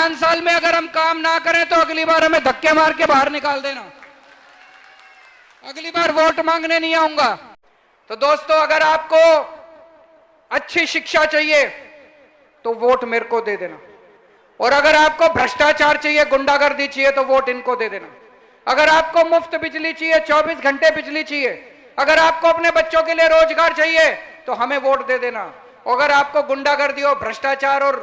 5 साल में अगर हम काम ना करें तो अगली बार हमें धक्के मार के बाहर निकाल देना, अगली बार वोट मांगने नहीं आऊंगा। तो दोस्तों, अगर आपको अच्छी शिक्षा चाहिए तो वोट मेरे को दे देना, और अगर आपको भ्रष्टाचार चाहिए, गुंडागर्दी चाहिए, तो वोट इनको दे देना। अगर आपको मुफ्त बिजली चाहिए, 24 घंटे बिजली चाहिए, अगर आपको अपने बच्चों के लिए रोजगार चाहिए तो हमें वोट दे देना। अगर आपको गुंडागर्दी और भ्रष्टाचार और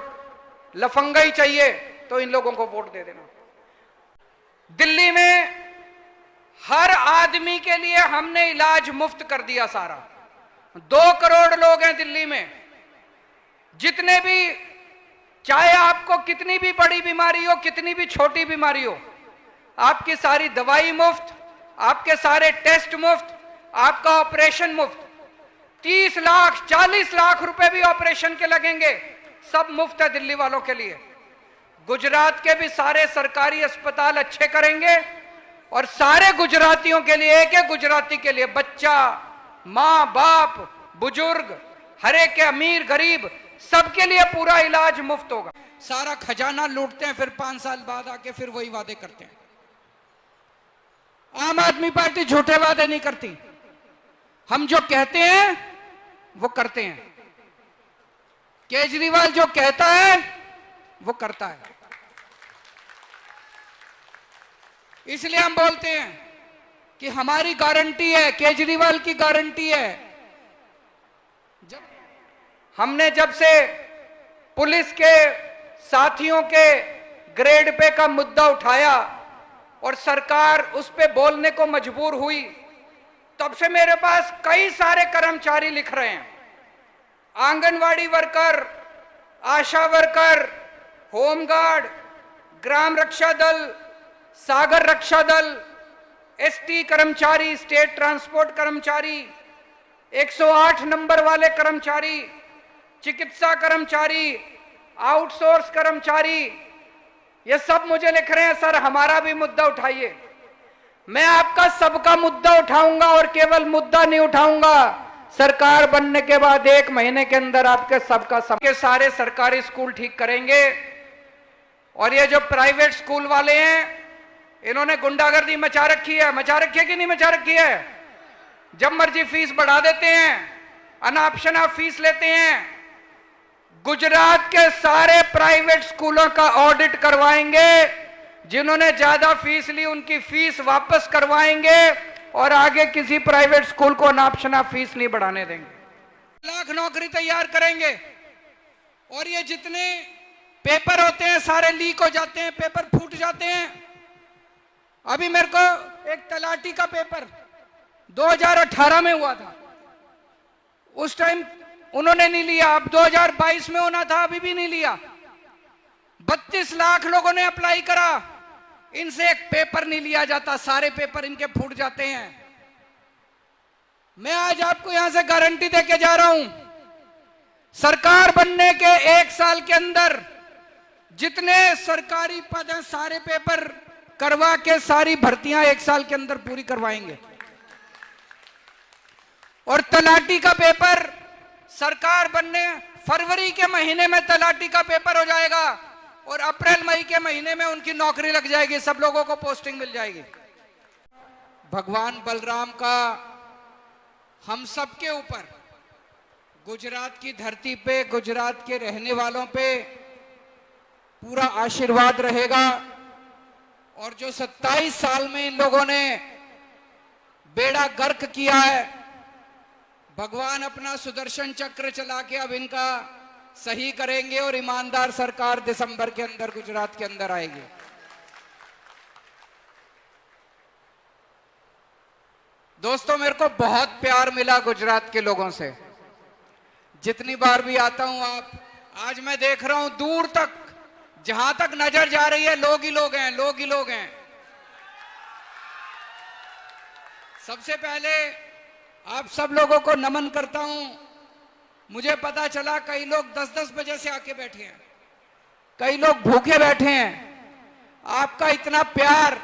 लफंगाई चाहिए तो इन लोगों को वोट दे देना। दिल्ली में हर आदमी के लिए हमने इलाज मुफ्त कर दिया सारा। 2 करोड़ लोग हैं दिल्ली में, जितने भी, चाहे आपको कितनी भी बड़ी बीमारी हो, कितनी भी छोटी बीमारी हो, आपकी सारी दवाई मुफ्त, आपके सारे टेस्ट मुफ्त, आपका ऑपरेशन मुफ्त। 30 लाख 40 लाख रुपए भी ऑपरेशन के लगेंगे, सब मुफ्त है दिल्ली वालों के लिए। गुजरात के भी सारे सरकारी अस्पताल अच्छे करेंगे, और सारे गुजरातियों के लिए, एक एक गुजराती के लिए, बच्चा, मां बाप, बुजुर्ग, हर एक के, अमीर गरीब, सबके लिए पूरा इलाज मुफ्त होगा। सारा खजाना लूटते हैं, फिर 5 साल बाद आके फिर वही वादे करते हैं। आम आदमी पार्टी झूठे वादे नहीं करती, हम जो कहते हैं वो करते हैं। केजरीवाल जो कहता है वो करता है, इसलिए हम बोलते हैं कि हमारी गारंटी है, केजरीवाल की गारंटी है। जब से पुलिस के साथियों के ग्रेड पे का मुद्दा उठाया और सरकार उस पे बोलने को मजबूर हुई, तब से मेरे पास कई सारे कर्मचारी लिख रहे हैं, आंगनवाड़ी वर्कर, आशा वर्कर, होमगार्ड, ग्राम रक्षा दल, सागर रक्षा दल, एसटी कर्मचारी, स्टेट ट्रांसपोर्ट कर्मचारी, 108 नंबर वाले कर्मचारी, चिकित्सा कर्मचारी, आउटसोर्स कर्मचारी, ये सब मुझे लिख रहे हैं, सर हमारा भी मुद्दा उठाइए। मैं आपका सबका मुद्दा उठाऊंगा, और केवल मुद्दा नहीं उठाऊंगा, सरकार बनने के बाद 1 महीने के अंदर आपके सबके सारे सरकारी स्कूल ठीक करेंगे। और ये जो प्राइवेट स्कूल वाले हैं, इन्होंने गुंडागर्दी मचा रखी है कि नहीं मचा रखी है? जब मर्जी फीस बढ़ा देते हैं, अनाप शनाप फीस लेते हैं। गुजरात के सारे प्राइवेट स्कूलों का ऑडिट करवाएंगे, जिन्होंने ज्यादा फीस ली उनकी फीस वापस करवाएंगे, और आगे किसी प्राइवेट स्कूल को अनाप शनाप फीस नहीं बढ़ाने देंगे। लाख नौकरी तैयार करेंगे, और ये जितने पेपर होते हैं सारे लीक हो जाते हैं, पेपर फूट जाते हैं। अभी मेरे को एक तलाटी का पेपर 2018 में हुआ था, उस टाइम उन्होंने नहीं लिया, अब 2022 में होना था, अभी भी नहीं लिया। 32 लाख लोगों ने अप्लाई करा, इनसे एक पेपर नहीं लिया जाता, सारे पेपर इनके फूट जाते हैं। मैं आज आपको यहां से गारंटी देके जा रहा हूं, सरकार बनने के 1 साल के अंदर जितने सरकारी पद हैं सारे पेपर करवा के सारी भर्तियां 1 साल के अंदर पूरी करवाएंगे। और तलाटी का पेपर सरकार बनने फरवरी के महीने में तलाटी का पेपर हो जाएगा, और अप्रैल मई के महीने में उनकी नौकरी लग जाएगी, सब लोगों को पोस्टिंग मिल जाएगी। भगवान बलराम का हम सब के ऊपर, गुजरात की धरती पे, गुजरात के रहने वालों पे पूरा आशीर्वाद रहेगा। और जो 27 साल में इन लोगों ने बेड़ा गर्क किया है, भगवान अपना सुदर्शन चक्र चला के अब इनका सही करेंगे, और ईमानदार सरकार दिसंबर के अंदर गुजरात के अंदर आएगी। दोस्तों, मेरे को बहुत प्यार मिला गुजरात के लोगों से, जितनी बार भी आता हूं। आज मैं देख रहा हूं दूर तक, जहां तक नजर जा रही है लोग ही लोग हैं, लोग ही लोग हैं। सबसे पहले आप सब लोगों को नमन करता हूं। मुझे पता चला कई लोग 10-10 बजे से आके बैठे हैं, कई लोग भूखे बैठे हैं। आपका इतना प्यार,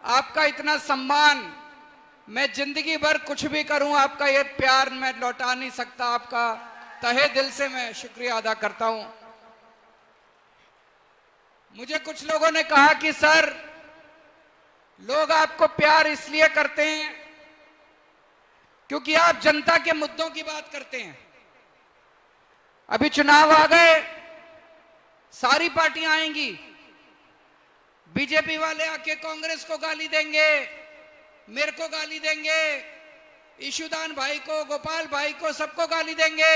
आपका इतना सम्मान, मैं जिंदगी भर कुछ भी करूं, आपका ये प्यार मैं लौटा नहीं सकता। आपका तहे दिल से मैं शुक्रिया अदा करता हूं। मुझे कुछ लोगों ने कहा कि सर, लोग आपको प्यार इसलिए करते हैं क्योंकि आप जनता के मुद्दों की बात करते हैं। अभी चुनाव आ गए, सारी पार्टियां आएंगी, बीजेपी वाले आके कांग्रेस को गाली देंगे, मेरे को गाली देंगे, ईशुदान भाई को, गोपाल भाई को, सबको गाली देंगे।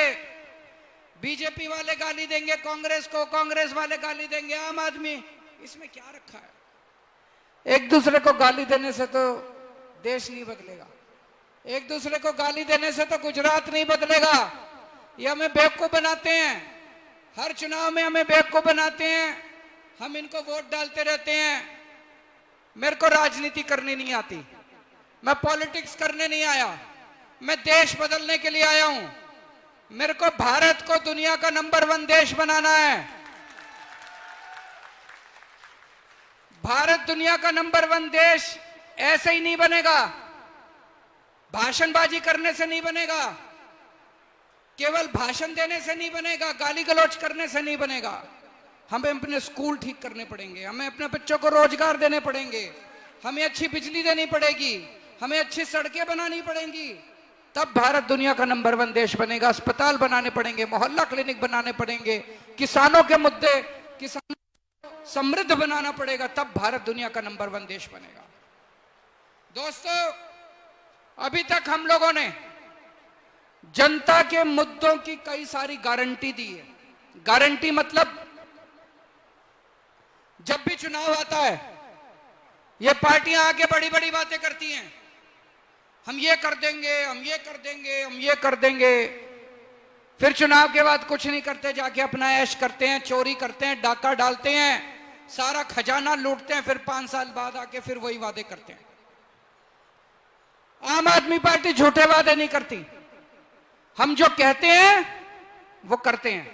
बीजेपी वाले गाली देंगे कांग्रेस को, कांग्रेस वाले गाली देंगे आम आदमी। इसमें क्या रखा है? एक दूसरे को गाली देने से तो देश नहीं बदलेगा, एक दूसरे को गाली देने से तो गुजरात नहीं बदलेगा। ये हमें बेवकूफ बनाते हैं, हर चुनाव में हमें बेवकूफ बनाते हैं, हम इनको वोट डालते रहते हैं। मेरे को राजनीति करनी नहीं आती, मैं पॉलिटिक्स करने नहीं आया, मैं देश बदलने के लिए आया हूं। मेरे को भारत को दुनिया का नंबर 1 देश बनाना है। भारत दुनिया का नंबर 1 देश ऐसे ही नहीं बनेगा, भाषणबाजी करने से नहीं बनेगा, केवल भाषण देने से नहीं बनेगा, गाली गलौज करने से नहीं बनेगा। हमें अपने स्कूल ठीक करने पड़ेंगे, हमें अपने बच्चों को रोजगार देने पड़ेंगे, हमें अच्छी बिजली देनी पड़ेगी, हमें अच्छी सड़कें बनानी पड़ेंगी, तब भारत दुनिया का नंबर 1 देश बनेगा। अस्पताल बनाने पड़ेंगे, मोहल्ला क्लिनिक बनाने पड़ेंगे, किसानों के मुद्दे, किसानों को समृद्ध बनाना पड़ेगा, तब भारत दुनिया का नंबर 1 देश बनेगा। दोस्तों, अभी तक हम लोगों ने जनता के मुद्दों की कई सारी गारंटी दी है। गारंटी मतलब जब भी चुनाव आता है, ये पार्टियां आके बड़ी बड़ी बातें करती हैं, हम ये कर देंगे, हम ये कर देंगे, हम ये कर देंगे। फिर चुनाव के बाद कुछ नहीं करते, जाके अपना ऐश करते हैं, चोरी करते हैं, डाका डालते हैं, सारा खजाना लूटते हैं, फिर 5 साल बाद आके फिर वही वादे करते हैं। आम आदमी पार्टी झूठे वादे नहीं करती, हम जो कहते हैं वो करते हैं।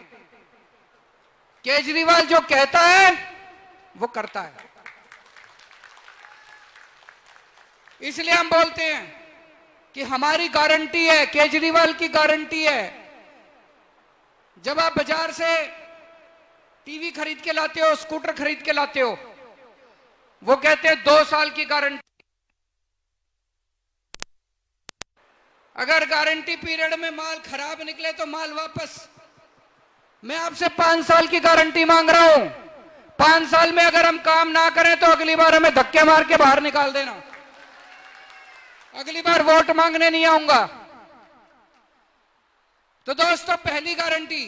केजरीवाल जो कहता है वो करता है, इसलिए हम बोलते हैं कि हमारी गारंटी है, केजरीवाल की गारंटी है। जब आप बाजार से टीवी खरीद के लाते हो, स्कूटर खरीद के लाते हो, वो कहते हैं 2 साल की गारंटी। अगर गारंटी पीरियड में माल खराब निकले तो माल वापस। मैं आपसे 5 साल की गारंटी मांग रहा हूं। 5 साल में अगर हम काम ना करें तो अगली बार हमें धक्के मार के बाहर निकाल देना, अगली बार वोट मांगने नहीं आऊंगा। तो दोस्तों, पहली गारंटी,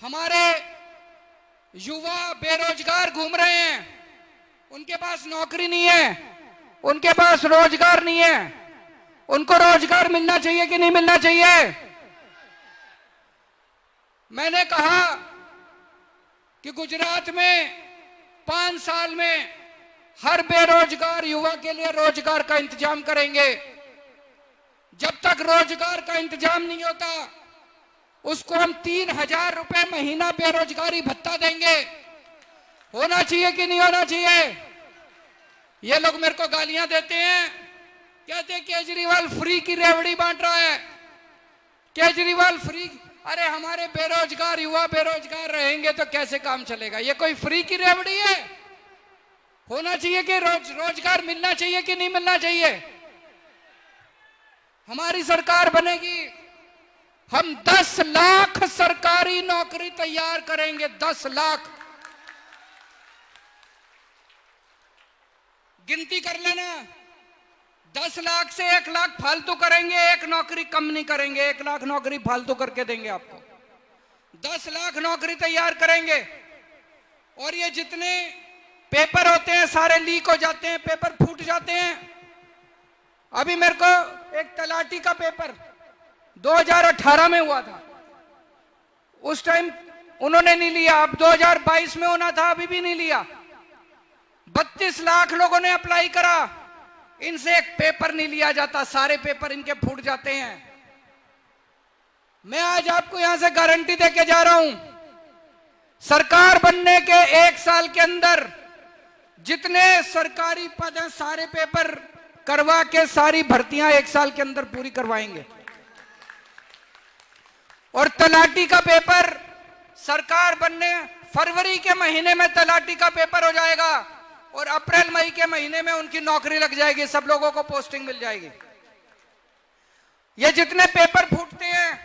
हमारे युवा बेरोजगार घूम रहे हैं, उनके पास नौकरी नहीं है, उनके पास रोजगार नहीं है, उनको रोजगार मिलना चाहिए कि नहीं मिलना चाहिए? मैंने कहा कि गुजरात में 5 साल में हर बेरोजगार युवा के लिए रोजगार का इंतजाम करेंगे। जब तक रोजगार का इंतजाम नहीं होता, उसको हम 3000 रुपए महीना बेरोजगारी भत्ता देंगे। होना चाहिए कि नहीं होना चाहिए? ये लोग मेरे को गालियां देते हैं, कहते हैं केजरीवाल फ्री की रेवड़ी बांट रहा है, केजरीवाल फ्री। अरे हमारे बेरोजगार युवा बेरोजगार रहेंगे तो कैसे काम चलेगा? ये कोई फ्री की रेवड़ी है? होना चाहिए कि रोजगार मिलना चाहिए कि नहीं मिलना चाहिए? हमारी सरकार बनेगी, हम 10 लाख सरकारी नौकरी तैयार करेंगे। 10 लाख, गिनती कर लेना, 10 लाख से 1 लाख फालतू करेंगे, 1 नौकरी कम नहीं करेंगे, 1 लाख नौकरी फालतू करके देंगे आपको। 10 लाख नौकरी तैयार करेंगे। और ये जितने पेपर होते हैं सारे लीक हो जाते हैं, पेपर फूट जाते हैं। अभी मेरे को एक तलाटी का पेपर 2018 में हुआ था, उस टाइम उन्होंने नहीं लिया, अब 2022 में होना था, अभी भी नहीं लिया। 32 लाख लोगों ने अप्लाई करा, इनसे एक पेपर नहीं लिया जाता, सारे पेपर इनके फूट जाते हैं। मैं आज आपको यहां से गारंटी देके जा रहा हूं, सरकार बनने के 1 साल के अंदर जितने सरकारी पद हैं सारे पेपर करवा के सारी भर्तियां 1 साल के अंदर पूरी करवाएंगे। और तलाटी का पेपर सरकार बनने फरवरी के महीने में तलाटी का पेपर हो जाएगा और अप्रैल मई के महीने में उनकी नौकरी लग जाएगी, सब लोगों को पोस्टिंग मिल जाएगी। ये जितने पेपर फूटते हैं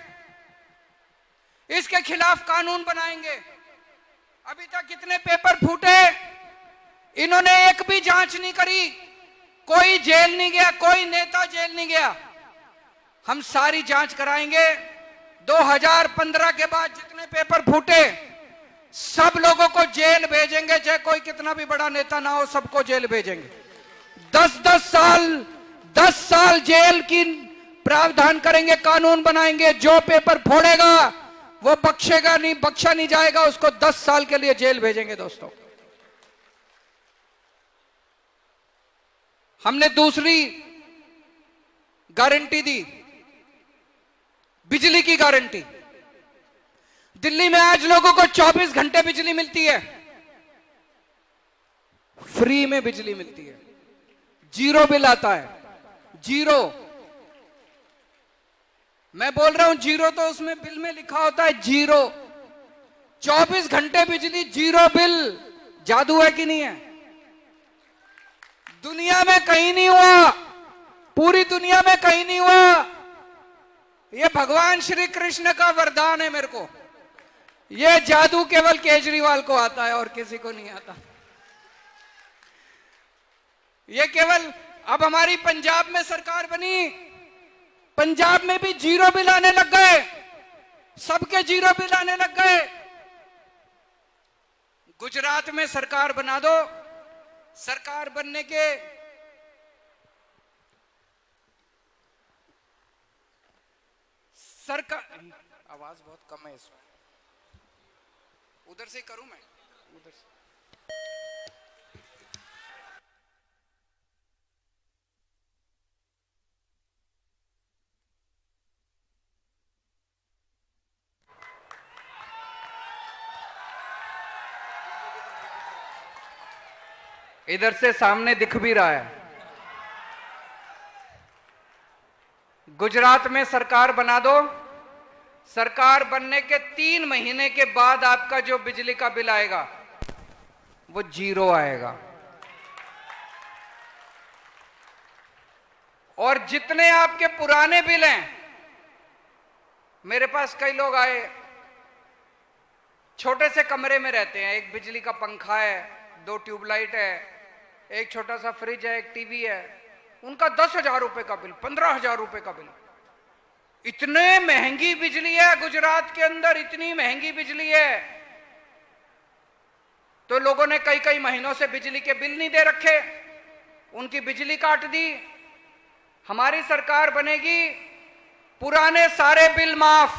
इसके खिलाफ कानून बनाएंगे। अभी तक कितने पेपर फूटे, इन्होंने एक भी जांच नहीं करी, कोई जेल नहीं गया, कोई नेता जेल नहीं गया। हम सारी जांच कराएंगे। 2015 के बाद जितने पेपर फूटे सब लोगों को जेल भेजेंगे, चाहे कोई कितना भी बड़ा नेता ना हो, सबको जेल भेजेंगे। 10 साल जेल की प्रावधान करेंगे, कानून बनाएंगे। जो पेपर फोड़ेगा वो बख्शेगा नहीं, बख्शा नहीं जाएगा, उसको 10 साल के लिए जेल भेजेंगे। दोस्तों, हमने दूसरी गारंटी दी, बिजली की गारंटी। दिल्ली में आज लोगों को 24 घंटे बिजली मिलती है, फ्री में बिजली मिलती है, जीरो बिल आता है। जीरो, मैं बोल रहा हूं जीरो, तो उसमें बिल में लिखा होता है जीरो। 24 घंटे बिजली, जीरो बिल। जादू है कि नहीं है? दुनिया में कहीं नहीं हुआ, पूरी दुनिया में कहीं नहीं हुआ। ये भगवान श्री कृष्ण का वरदान है मेरे को। ये जादू केवल केजरीवाल को आता है और किसी को नहीं आता। ये केवल, अब हमारी पंजाब में सरकार बनी, पंजाब में भी जीरो बिल आने लग गए, सबके जीरो बिल आने लग गए। गुजरात में सरकार बना दो, सरकार बनने के सरकार, आवाज बहुत कम है इसमें, उधर से करूं मैं, उधर से। इधर से सामने दिख भी रहा है। गुजरात में सरकार बना दो, सरकार बनने के 3 महीने के बाद आपका जो बिजली का बिल आएगा वो जीरो आएगा। और जितने आपके पुराने बिल हैं, मेरे पास कई लोग आए, छोटे से कमरे में रहते हैं, एक बिजली का पंखा है, 2 ट्यूबलाइट है, एक छोटा सा फ्रिज है, एक टीवी है, उनका 10,000 रुपए का बिल, 15,000 रुपए का बिल। इतने महंगी बिजली है गुजरात के अंदर, इतनी महंगी बिजली है, तो लोगों ने कई कई महीनों से बिजली के बिल नहीं दे रखे, उनकी बिजली काट दी। हमारी सरकार बनेगी, पुराने सारे बिल माफ,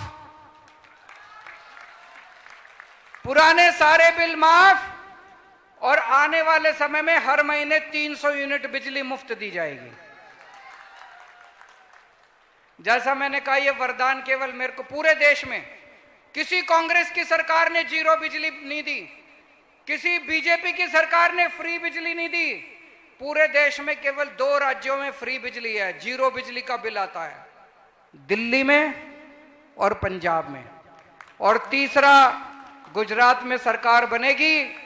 पुराने सारे बिल माफ, और आने वाले समय में हर महीने 300 यूनिट बिजली मुफ्त दी जाएगी। जैसा मैंने कहा, यह वरदान केवल मेरे को, पूरे देश में किसी कांग्रेस की सरकार ने जीरो बिजली नहीं दी, किसी बीजेपी की सरकार ने फ्री बिजली नहीं दी। पूरे देश में केवल 2 राज्यों में फ्री बिजली है, जीरो बिजली का बिल आता है, दिल्ली में और पंजाब में। और तीसरा, गुजरात में सरकार बनेगी,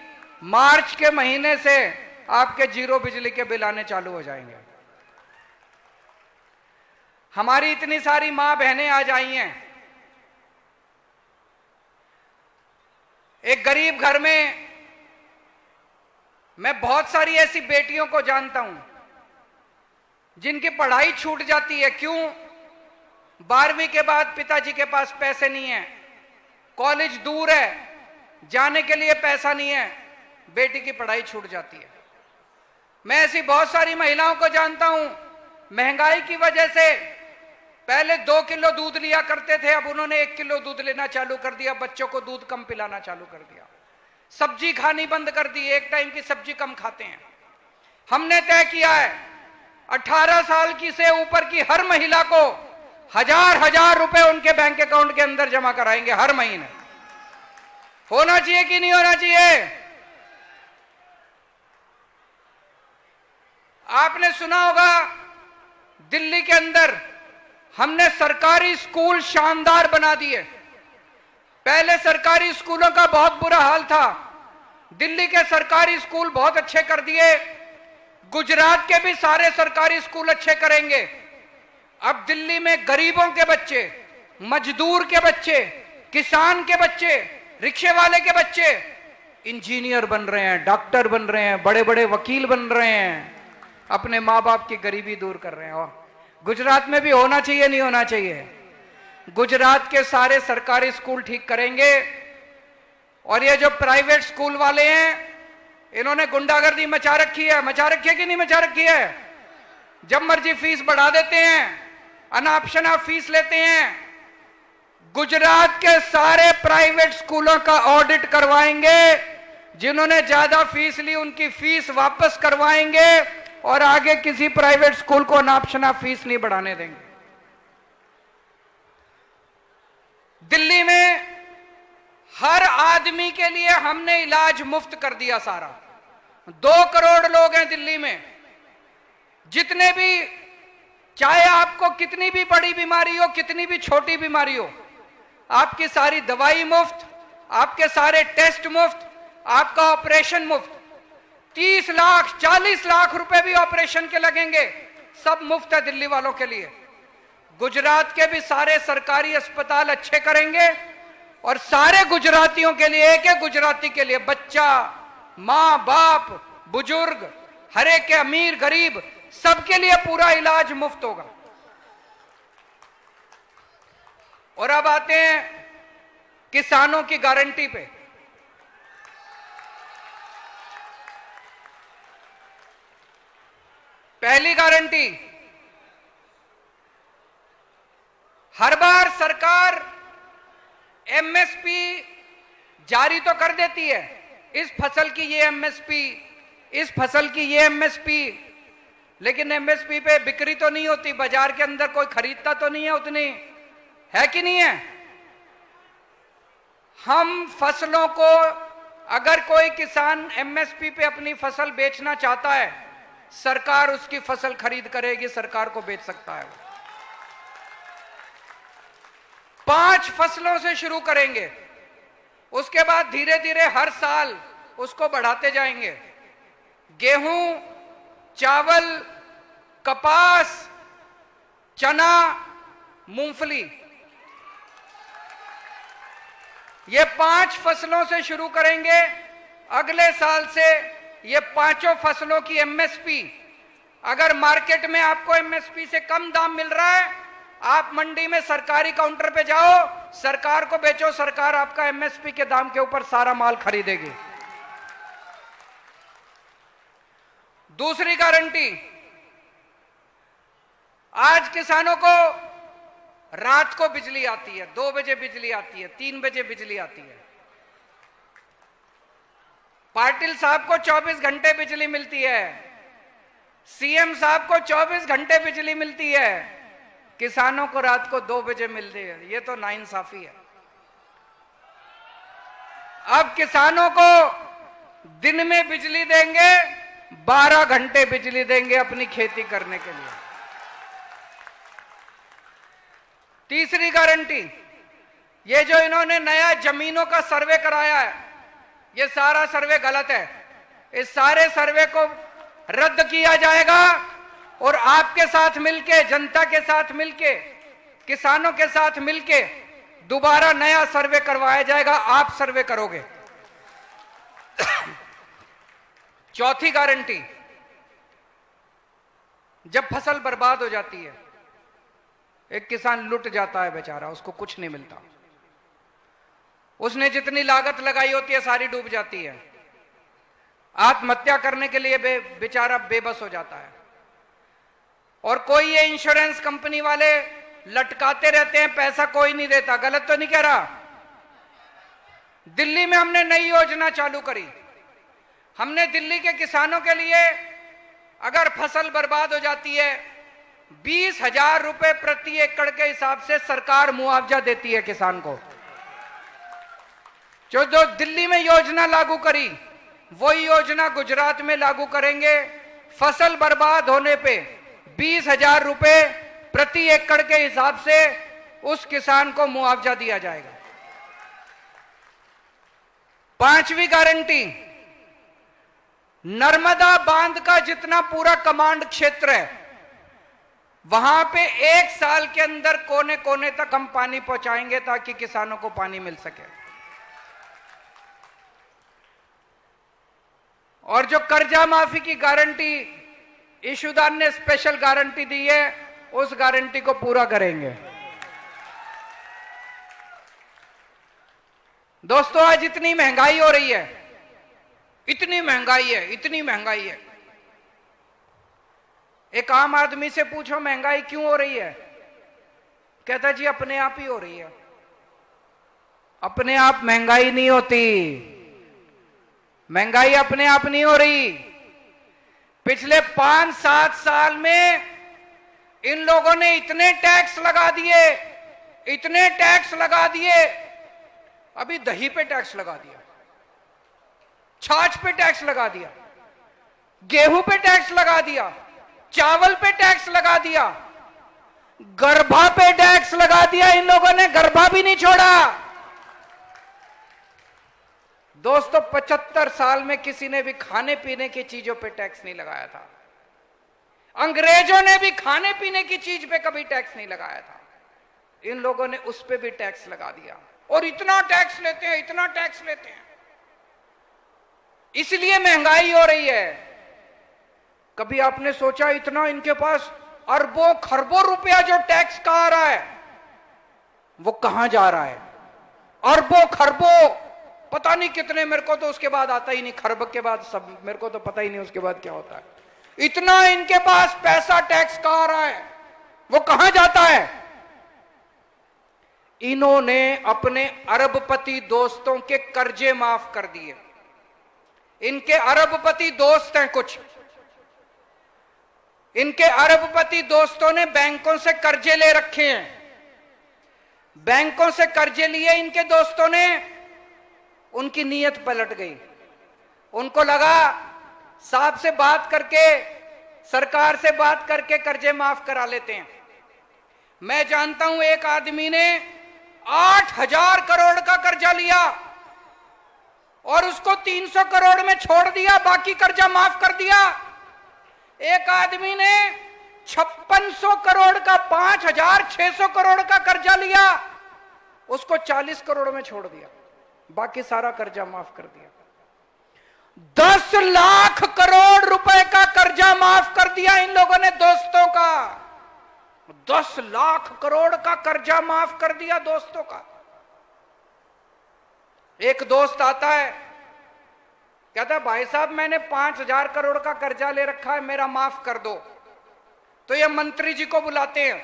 मार्च के महीने से आपके जीरो बिजली के बिल आने चालू हो जाएंगे। हमारी इतनी सारी मां बहनें आज आई हैं। एक गरीब घर में मैं बहुत सारी ऐसी बेटियों को जानता हूं जिनकी पढ़ाई छूट जाती है। क्यों? 12वीं के बाद पिताजी के पास पैसे नहीं है, कॉलेज दूर है, जाने के लिए पैसा नहीं है, बेटी की पढ़ाई छूट जाती है। मैं ऐसी बहुत सारी महिलाओं को जानता हूं, महंगाई की वजह से पहले 2 किलो दूध लिया करते थे, अब उन्होंने 1 किलो दूध लेना चालू कर दिया, बच्चों को दूध कम पिलाना चालू कर दिया, सब्जी खानी बंद कर दी, एक टाइम की सब्जी कम खाते हैं। हमने तय किया है 18 साल की से ऊपर की हर महिला को 1000 रुपए उनके बैंक अकाउंट के अंदर जमा कराएंगे हर महीने। होना चाहिए कि नहीं होना चाहिए? आपने सुना होगा दिल्ली के अंदर हमने सरकारी स्कूल शानदार बना दिए, पहले सरकारी स्कूलों का बहुत बुरा हाल था। दिल्ली के सरकारी स्कूल बहुत अच्छे कर दिए, गुजरात के भी सारे सरकारी स्कूल अच्छे करेंगे। अब दिल्ली में गरीबों के बच्चे, मजदूर के बच्चे, किसान के बच्चे, रिक्शे वाले के बच्चे इंजीनियर बन रहे हैं, डॉक्टर बन रहे हैं, बड़े बड़े वकील बन रहे हैं, अपने माँ बाप की गरीबी दूर कर रहे हैं। और गुजरात में भी होना चाहिए, नहीं होना चाहिए? गुजरात के सारे सरकारी स्कूल ठीक करेंगे। और ये जो प्राइवेट स्कूल वाले हैं, इन्होंने गुंडागर्दी मचा रखी है कि नहीं मचा रखी है? जब मर्जी फीस बढ़ा देते हैं, अनापशना फीस लेते हैं। गुजरात के सारे प्राइवेट स्कूलों का ऑडिट करवाएंगे, जिन्होंने ज्यादा फीस ली उनकी फीस वापस करवाएंगे और आगे किसी प्राइवेट स्कूल को अनापशना फीस नहीं बढ़ाने देंगे। दिल्ली में हर आदमी के लिए हमने इलाज मुफ्त कर दिया सारा। 2 करोड़ लोग हैं दिल्ली में, जितने भी, चाहे आपको कितनी भी बड़ी बीमारी हो, कितनी भी छोटी बीमारी हो, आपकी सारी दवाई मुफ्त, आपके सारे टेस्ट मुफ्त, आपका ऑपरेशन मुफ्त। 30 लाख 40 लाख रुपए भी ऑपरेशन के लगेंगे, सब मुफ्त है दिल्ली वालों के लिए। गुजरात के भी सारे सरकारी अस्पताल अच्छे करेंगे और सारे गुजरातियों के लिए, एक एक गुजराती के लिए, बच्चा, मां बाप, बुजुर्ग, हर एक के, अमीर गरीब, सबके लिए पूरा इलाज मुफ्त होगा। और अब आते हैं किसानों की गारंटी पे। पहली गारंटी, हर बार सरकार एमएसपी जारी तो कर देती है, इस फसल की ये एमएसपी, इस फसल की ये एमएसपी, लेकिन एमएसपी पे बिक्री तो नहीं होती, बाजार के अंदर कोई खरीदता तो नहीं है उतनी, है कि नहीं है? हम फसलों को, अगर कोई किसान एमएसपी पे अपनी फसल बेचना चाहता है, सरकार उसकी फसल खरीद करेगी, सरकार को बेच सकता है। 5 फसलों से शुरू करेंगे, उसके बाद धीरे धीरे हर साल उसको बढ़ाते जाएंगे। गेहूं, चावल, कपास, चना, मूंगफली, ये 5 फसलों से शुरू करेंगे। अगले साल से ये 5 फसलों की एमएसपी, अगर मार्केट में आपको एमएसपी से कम दाम मिल रहा है, आप मंडी में सरकारी काउंटर पे जाओ, सरकार को बेचो, सरकार आपका एमएसपी के दाम के ऊपर सारा माल खरीदेगी। दूसरी गारंटी, आज किसानों को रात को बिजली आती है, 2 बजे बिजली आती है, 3 बजे बिजली आती है। पाटिल साहब को 24 घंटे बिजली मिलती है, सीएम साहब को 24 घंटे बिजली मिलती है, किसानों को रात को 2 बजे मिलती है। ये तो नाइंसाफी है। अब किसानों को दिन में बिजली देंगे, 12 घंटे बिजली देंगे अपनी खेती करने के लिए। तीसरी गारंटी, ये जो इन्होंने नया जमीनों का सर्वे कराया है, ये सारा सर्वे गलत है। इस सारे सर्वे को रद्द किया जाएगा और आपके साथ मिलके, जनता के साथ मिलके, किसानों के साथ मिलके दोबारा नया सर्वे करवाया जाएगा। आप सर्वे करोगे। चौथी गारंटी, जब फसल बर्बाद हो जाती है, एक किसान लुट जाता है बेचारा, उसको कुछ नहीं मिलता, उसने जितनी लागत लगाई होती है सारी डूब जाती है, आत्महत्या करने के लिए बेचारा बेबस हो जाता है। और कोई ये इंश्योरेंस कंपनी वाले लटकाते रहते हैं, पैसा कोई नहीं देता। गलत तो नहीं कह रहा? दिल्ली में हमने नई योजना चालू करी। हमने दिल्ली के किसानों के लिए, अगर फसल बर्बाद हो जाती है, 20,000 रुपए प्रति एकड़ के हिसाब से सरकार मुआवजा देती है किसान को। जो दिल्ली में योजना लागू करी, वही योजना गुजरात में लागू करेंगे। फसल बर्बाद होने पे 20,000 रुपए प्रति एकड़ के हिसाब से उस किसान को मुआवजा दिया जाएगा। पांचवी गारंटी, नर्मदा बांध का जितना पूरा कमांड क्षेत्र है वहां पे 1 साल के अंदर कोने कोने तक हम पानी पहुंचाएंगे ताकि किसानों को पानी मिल सके। और जो कर्जा माफी की गारंटी इशूदार ने स्पेशल गारंटी दी है, उस गारंटी को पूरा करेंगे। दोस्तों, आज इतनी महंगाई हो रही है, इतनी महंगाई है, इतनी महंगाई है। एक आम आदमी से पूछो महंगाई क्यों हो रही है, कहता जी अपने आप ही हो रही है। अपने आप महंगाई नहीं होती, महंगाई अपने आप नहीं हो रही। पिछले 5-7 साल में इन लोगों ने इतने टैक्स लगा दिए, इतने टैक्स लगा दिए। अभी दही पे टैक्स लगा दिया, छाछ पे टैक्स लगा दिया, गेहूं पे टैक्स लगा दिया, चावल पे टैक्स लगा दिया, गर्भा पे टैक्स लगा दिया। इन लोगों ने गर्भा भी नहीं छोड़ा। दोस्तों, 75 साल में किसी ने भी खाने पीने की चीजों पे टैक्स नहीं लगाया था। अंग्रेजों ने भी खाने पीने की चीज पे कभी टैक्स नहीं लगाया था। इन लोगों ने उस पे भी टैक्स लगा दिया, और इतना टैक्स लेते हैं, इतना टैक्स लेते हैं। इसलिए महंगाई हो रही है। कभी आपने सोचा इतना इनके पास अरबों खरबों रुपया जो टैक्स का आ रहा है वो कहां जा रहा है? अरबों खरबों, पता नहीं कितने, मेरे को तो उसके बाद आता ही नहीं, खरब के बाद सब मेरे को तो पता ही नहीं उसके बाद क्या होता है। इतना इनके पास पैसा टैक्स का आ रहा है, वो कहां जाता है? इन्होंने अपने अरबपति दोस्तों के कर्जे माफ कर दिए। इनके अरबपति दोस्त हैं कुछ, इनके अरबपति दोस्तों ने बैंकों से कर्जे ले रखे हैं। बैंकों से कर्जे लिए इनके दोस्तों ने, उनकी नीयत पलट गई। उनको लगा साहब से बात करके, सरकार से बात करके कर्जे माफ करा लेते हैं। मैं जानता हूं एक आदमी ने 8,000 करोड़ का कर्जा लिया और उसको 300 करोड़ में छोड़ दिया, बाकी कर्जा माफ कर दिया। एक आदमी ने 5600 करोड़ का 5,600 करोड़ का कर्जा लिया, उसको 40 करोड़ में छोड़ दिया, बाकी सारा कर्जा माफ कर दिया। 10 लाख करोड़ रुपए का कर्जा माफ कर दिया इन लोगों ने दोस्तों का। 10 लाख करोड़ का कर्जा माफ कर दिया दोस्तों का। एक दोस्त आता है, कहता है भाई साहब मैंने 5,000 करोड़ का कर्जा ले रखा है, मेरा माफ कर दो। तो ये मंत्री जी को बुलाते हैं,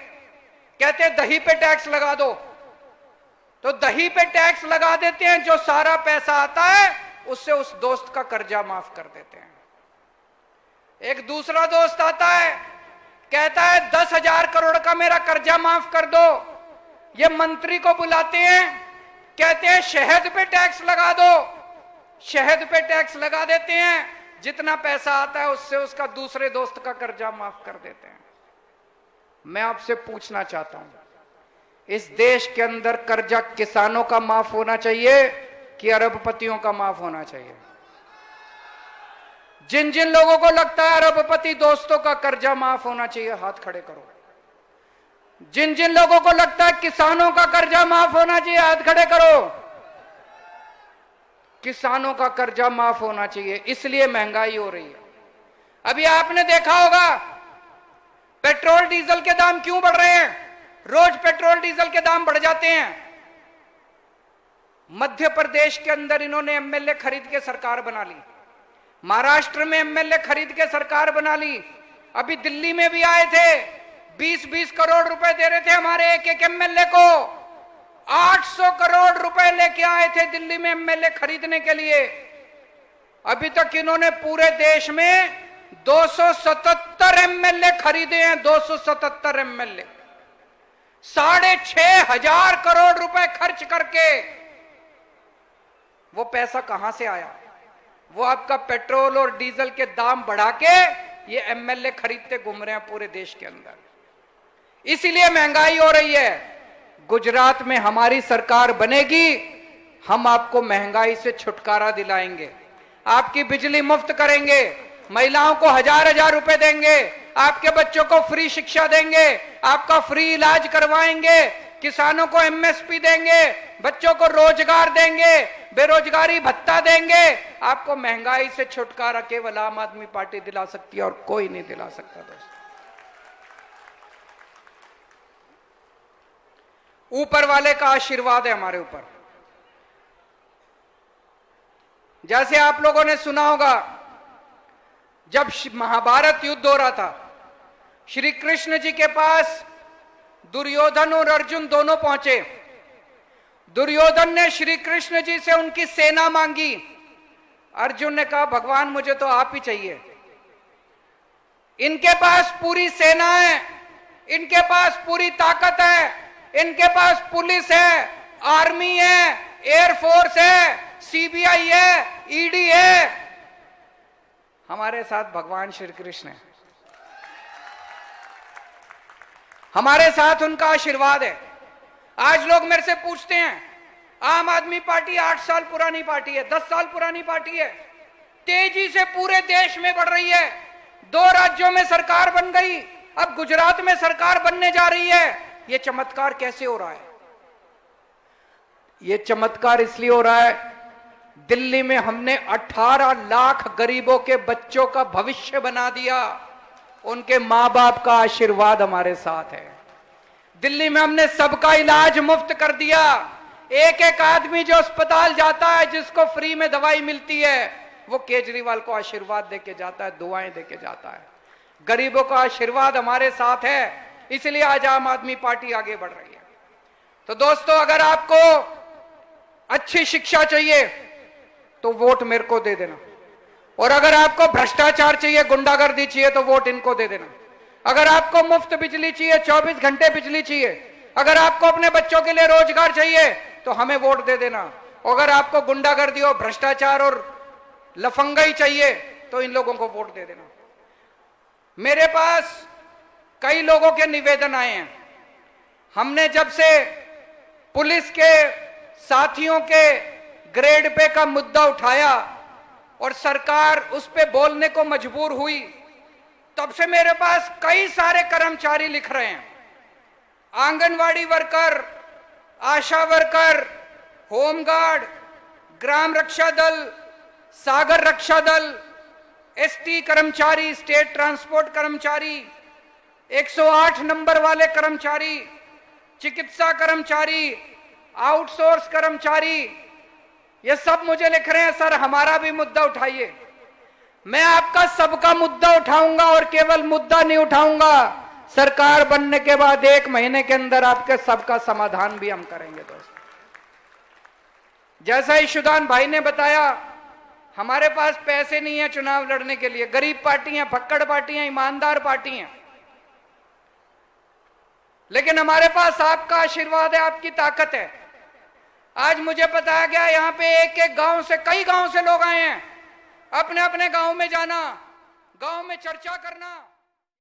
कहते हैं दही पे टैक्स लगा दो। तो दही पे टैक्स लगा देते हैं, जो सारा पैसा आता है उससे उस दोस्त का कर्जा माफ कर देते हैं। एक दूसरा दोस्त आता है, कहता है 10,000 करोड़ का मेरा कर्जा माफ कर दो। ये मंत्री को बुलाते हैं, कहते हैं शहद पे टैक्स लगा दो। शहद पे टैक्स लगा देते हैं, जितना पैसा आता है उससे उसका दूसरे दोस्त का कर्जा माफ कर देते हैं। मैं आपसे पूछना चाहता हूं, इस देश के अंदर कर्जा किसानों का माफ होना चाहिए कि अरबपतियों का माफ होना चाहिए? जिन जिन लोगों को लगता है अरबपति दोस्तों का कर्जा माफ होना चाहिए, हाथ खड़े करो। जिन जिन लोगों को लगता है किसानों का कर्जा माफ होना चाहिए, हाथ खड़े करो। किसानों का कर्जा माफ होना चाहिए, इसलिए महंगाई हो रही है। अभी आपने देखा होगा पेट्रोल डीजल के दाम क्यों बढ़ रहे हैं? रोज पेट्रोल डीजल के दाम बढ़ जाते हैं। मध्य प्रदेश के अंदर इन्होंने एमएलए खरीद के सरकार बना ली, महाराष्ट्र में एमएलए खरीद के सरकार बना ली, अभी दिल्ली में भी आए थे, 20-20 करोड़ रुपए दे रहे थे हमारे एक एक एमएलए को। 800 करोड़ रुपए लेके आए थे दिल्ली में एमएलए खरीदने के लिए। अभी तक इन्होंने पूरे देश में 277 एमएलए खरीदे हैं, 277 एमएलए, 6,500 करोड़ रुपए खर्च करके। वो पैसा कहां से आया? वो आपका पेट्रोल और डीजल के दाम बढ़ा के ये एमएलए खरीदते घूम रहे हैं पूरे देश के अंदर। इसीलिए महंगाई हो रही है। गुजरात में हमारी सरकार बनेगी हम आपको महंगाई से छुटकारा दिलाएंगे, आपकी बिजली मुफ्त करेंगे, महिलाओं को 1000-1000 रुपए देंगे, आपके बच्चों को फ्री शिक्षा देंगे, आपका फ्री इलाज करवाएंगे, किसानों को एमएसपी देंगे, बच्चों को रोजगार देंगे, बेरोजगारी भत्ता देंगे। आपको महंगाई से छुटकारा केवल आम आदमी पार्टी दिला सकती है और कोई नहीं दिला सकता। दोस्तों, ऊपर वाले का आशीर्वाद है हमारे ऊपर। जैसे आप लोगों ने सुना होगा, जब महाभारत युद्ध हो रहा था, श्री कृष्ण जी के पास दुर्योधन और अर्जुन दोनों पहुंचे। दुर्योधन ने श्री कृष्ण जी से उनकी सेना मांगी। अर्जुन ने कहा, भगवान मुझे तो आप ही चाहिए। इनके पास पूरी सेना है, इनके पास पूरी ताकत है, इनके पास पुलिस है, आर्मी है, एयरफोर्स है, सीबीआई है, ईडी है। हमारे साथ भगवान श्री कृष्ण है, हमारे साथ उनका आशीर्वाद है। आज लोग मेरे से पूछते हैं, आम आदमी पार्टी 8 साल पुरानी पार्टी है, 10 साल पुरानी पार्टी है, तेजी से पूरे देश में बढ़ रही है, 2 राज्यों में सरकार बन गई, अब गुजरात में सरकार बनने जा रही है। यह चमत्कार कैसे हो रहा है? यह चमत्कार इसलिए हो रहा है, दिल्ली में हमने 18 लाख गरीबों के बच्चों का भविष्य बना दिया। उनके मां बाप का आशीर्वाद हमारे साथ है। दिल्ली में हमने सबका इलाज मुफ्त कर दिया। एक एक आदमी जो अस्पताल जाता है, जिसको फ्री में दवाई मिलती है, वो केजरीवाल को आशीर्वाद देके जाता है, दुआएं देके जाता है। गरीबों का आशीर्वाद हमारे साथ है, इसलिए आज आम आदमी पार्टी आगे बढ़ रही है। तो दोस्तों, अगर आपको अच्छी शिक्षा चाहिए तो वोट मेरे को दे देना, और अगर आपको भ्रष्टाचार चाहिए, गुंडागर्दी चाहिए, तो वोट इनको दे देना। अगर आपको मुफ्त बिजली चाहिए, 24 घंटे बिजली चाहिए, अगर आपको अपने बच्चों के लिए रोजगार चाहिए, तो हमें वोट दे देना। अगर आपको गुंडागर्दी और भ्रष्टाचार और लफंगाई चाहिए, तो इन लोगों को वोट दे देना। मेरे पास कई लोगों के निवेदन आए हैं। हमने जब से पुलिस के साथियों के ग्रेड पे का मुद्दा उठाया और सरकार उस पे बोलने को मजबूर हुई, तब से मेरे पास कई सारे कर्मचारी लिख रहे हैं। आंगनवाड़ी वर्कर, आशा वर्कर, होमगार्ड, ग्राम रक्षा दल, सागर रक्षा दल, एसटी कर्मचारी, स्टेट ट्रांसपोर्ट कर्मचारी, 108 नंबर वाले कर्मचारी, चिकित्सा कर्मचारी, आउटसोर्स कर्मचारी, ये सब मुझे लिख रहे हैं, सर हमारा भी मुद्दा उठाइए। मैं आपका सबका मुद्दा उठाऊंगा, और केवल मुद्दा नहीं उठाऊंगा, सरकार बनने के बाद 1 महीने के अंदर आपके सबका समाधान भी हम करेंगे। दोस्तों, जैसा ईशुदान भाई ने बताया, हमारे पास पैसे नहीं है चुनाव लड़ने के लिए। गरीब पार्टी है, फक्कड़ पार्टी है, ईमानदार पार्टी है, लेकिन हमारे पास आपका आशीर्वाद है, आपकी ताकत है। आज मुझे बताया गया, यहां पे एक एक गांव से, कई गांव से लोग आए हैं। अपने अपने गांव में जाना, गांव में चर्चा करना।